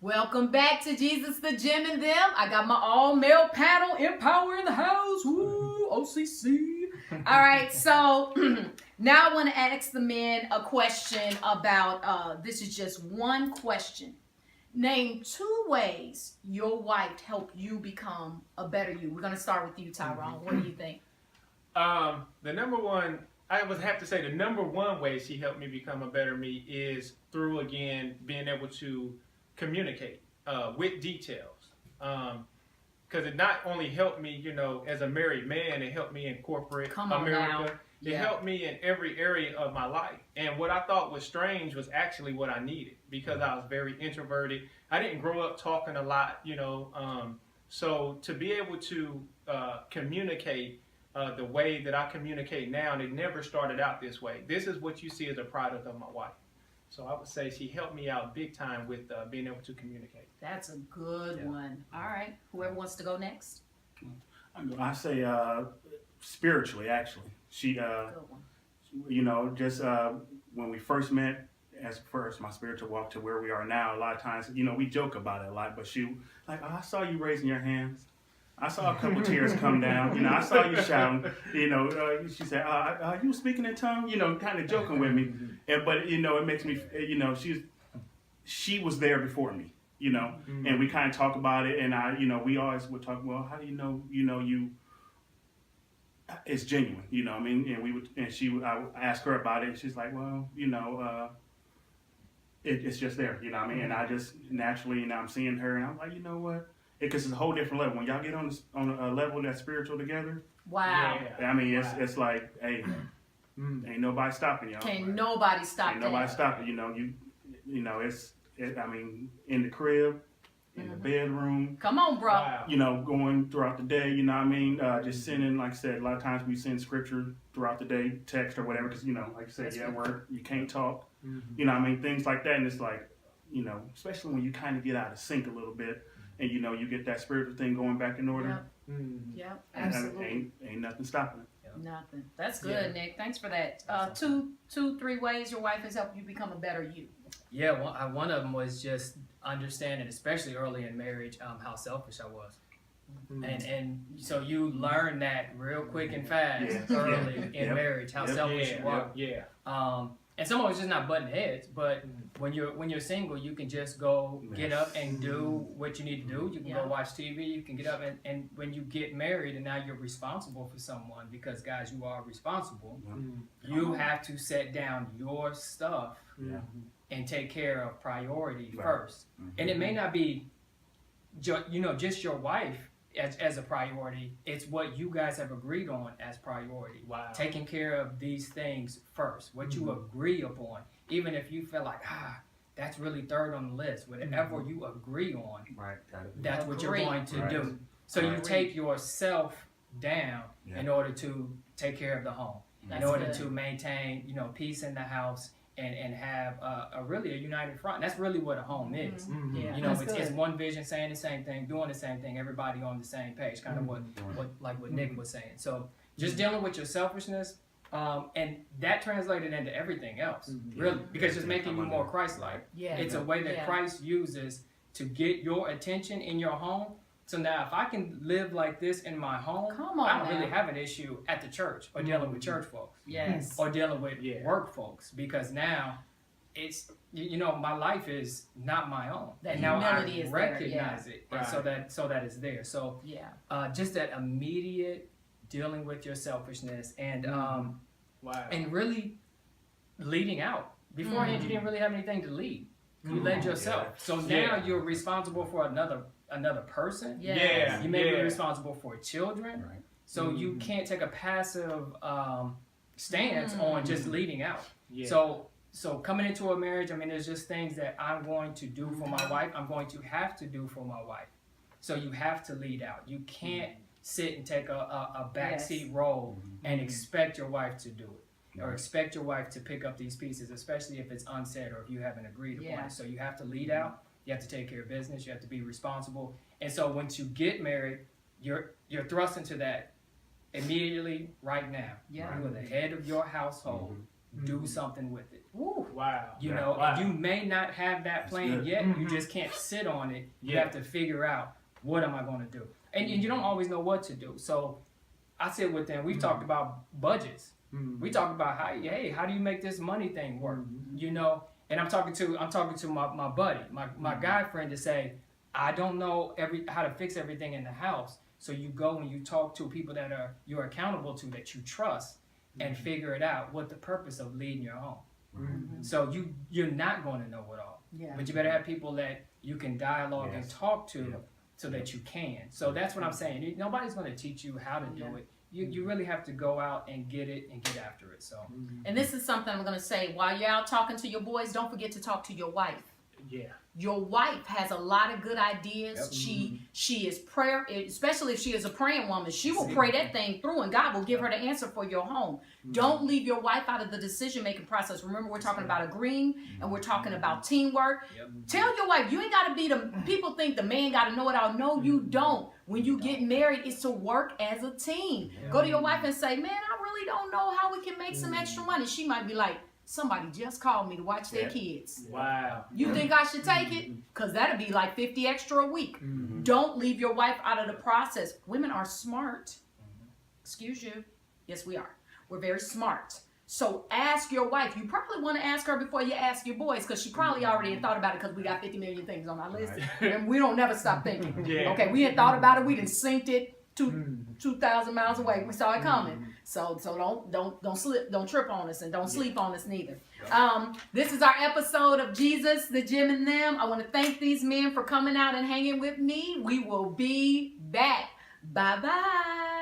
Welcome back to Jesus the Gym and Them. I got my all-male panel, Empower in the house. Woo, OCC. All right, so now I want to ask the men a question about, this is just one question. Name 2 ways your wife helped you become a better you. We're going to start with you, Tyrone. What do you think? The number one, I would have to say the number one way she helped me become a better me is through, again, being able to communicate with details. Because it not only helped me, you know, as a married man, it helped me in corporate America. It helped me in every area of my life. And what I thought was strange was actually what I needed, because I was very introverted. I didn't grow up talking a lot, you know. So to be able to communicate the way that I communicate now, and it never started out this way. This is what you see as a product of my wife. So I would say she helped me out big time with being able to communicate. That's a good one. All right. Whoever wants to go next. I say spiritually, actually. She, you know, just when we first met, my spiritual walk to where we are now, a lot of times, you know, we joke about it a lot, but she, like, oh, I saw you raising your hands. I saw a couple tears come down. You know, I saw you shouting. You know, she said, you speaking in tongues? You know, kind of joking with me. But, you know, it makes me, you know, she was there before me, you know, and we kind of talk about it. And you know, we always would talk, well, how do you know, it's genuine, you know what I mean? And I asked her about it, and she's like, well, you know, it's just there, you know what I mean? And I just naturally, you know, I'm seeing her, and I'm like, you know what? Because it's a whole different level. When y'all get on a level that's spiritual together, wow. Yeah. I mean, it's like, hey, ain't nobody stopping y'all. Can't nobody stop Ain't nobody stopping. You know, you know, I mean, in the crib, in the bedroom. Come on, bro. Wow. You know, going throughout the day. You know what I mean? Just sending, like I said, a lot of times we send scripture throughout the day, text or whatever, because, you know, like I said, you're at work, you can't talk. You know what I mean? Things like that, and it's like, you know, especially when you kind of get out of sync a little bit. And you know, you get that spiritual thing going back in order. Yep, absolutely. Ain't nothing stopping it. Nothing. That's good, Nick. Thanks for that. 3 ways your wife has helped you become a better you. Yeah, one of them was just understanding, especially early in marriage, how selfish I was. And so you learn that real quick and fast early in marriage, how selfish you are. And some of it's just not butting heads, but when you're single, you can just go get up and do what you need to do. You can go watch TV. You can get up and when you get married and now you're responsible for someone, because guys, you are responsible. You have to set down your stuff and take care of priority first. And it may not be, you know, just your wife as a priority. It's what you guys have agreed on as priority. Wow. Taking care of these things first, what you agree upon. Even if you feel like, that's really third on the list, whatever you agree on, that's what you're going to do. So you take yourself down in order to take care of the home, in order to maintain, you know, peace in the house, and have really a united front. That's really what a home is. You know, it's one vision, saying the same thing, doing the same thing, everybody on the same page, kind of what Nick was saying. So just dealing with your selfishness, and that translated into everything else, really, because it's making you more Christ-like. It's a way that Christ uses to get your attention in your home. So now, if I can live like this in my home, I don't really have an issue at the church or dealing with church folks, or dealing with work folks, because now it's, you know, my life is not my own, and now I recognize it, and so that it's there. So just that immediate dealing with your selfishness and and really leading out. Beforehand, you didn't really have anything to lead. You led yourself. So now you're responsible for another person. You may be responsible for children. So you can't take a passive stance on just leading out. So coming into a marriage, I mean, there's just things that I'm going to do for my wife. I'm going to have to do for my wife. So you have to lead out. You can't sit and take a backseat role and expect your wife to do it. Or expect your wife to pick up these pieces, especially if it's unsaid or if you haven't agreed upon it. So you have to lead out. You have to take care of business. You have to be responsible. And so once you get married, you're thrust into that immediately right now. You are the head of your household. Do something with it. Ooh. Wow. You know, Wow. you may not have that plan yet. You just can't sit on it. You have to figure out, what am I going to do? And you don't always know what to do. So I sit with them. We've talked about budgets. We talk about how do you make this money thing work? You know, and I'm talking to my buddy, my guy friend, to say, I don't know how to fix everything in the house. So you go and you talk to people that you're accountable to, that you trust, and figure it out, what the purpose of leading your home. So you're not going to know it all. But you better have people that you can dialogue and talk to, so that you can. So that's what I'm saying. Nobody's going to teach you how to do it. You really have to go out and get it and get after it. So. And this is something I'm going to say. While you're out talking to your boys, don't forget to talk to your wife. Yeah. Your wife has a lot of good ideas. She is prayer, especially if she is a praying woman. She will pray that thing through, and God will give her the answer for your home. Don't leave your wife out of the decision-making process. Remember, we're talking about agreeing, and we're talking about teamwork. Tell your wife, you ain't got to be people think the man got to know it all. No, you don't. When you get married, it's to work as a team. Go to your wife and say, man, I really don't know how we can make some extra money. She might be like, somebody just called me to watch their kids. Wow. You think I should take it? Because that'd be like $50 extra a week. Don't leave your wife out of the process. Women are smart. Excuse you. Yes, we are. We're very smart. So ask your wife. You probably want to ask her before you ask your boys, because she probably already had thought about it, because we got 50 million things on our list. And we don't never stop thinking. Okay, we had thought about it. We didn't synced it 2,000 miles away. We saw it coming. So don't trip on us, and don't sleep on us neither. This is our episode of Jesus, the Gym and Them. I want to thank these men for coming out and hanging with me. We will be back. Bye-bye.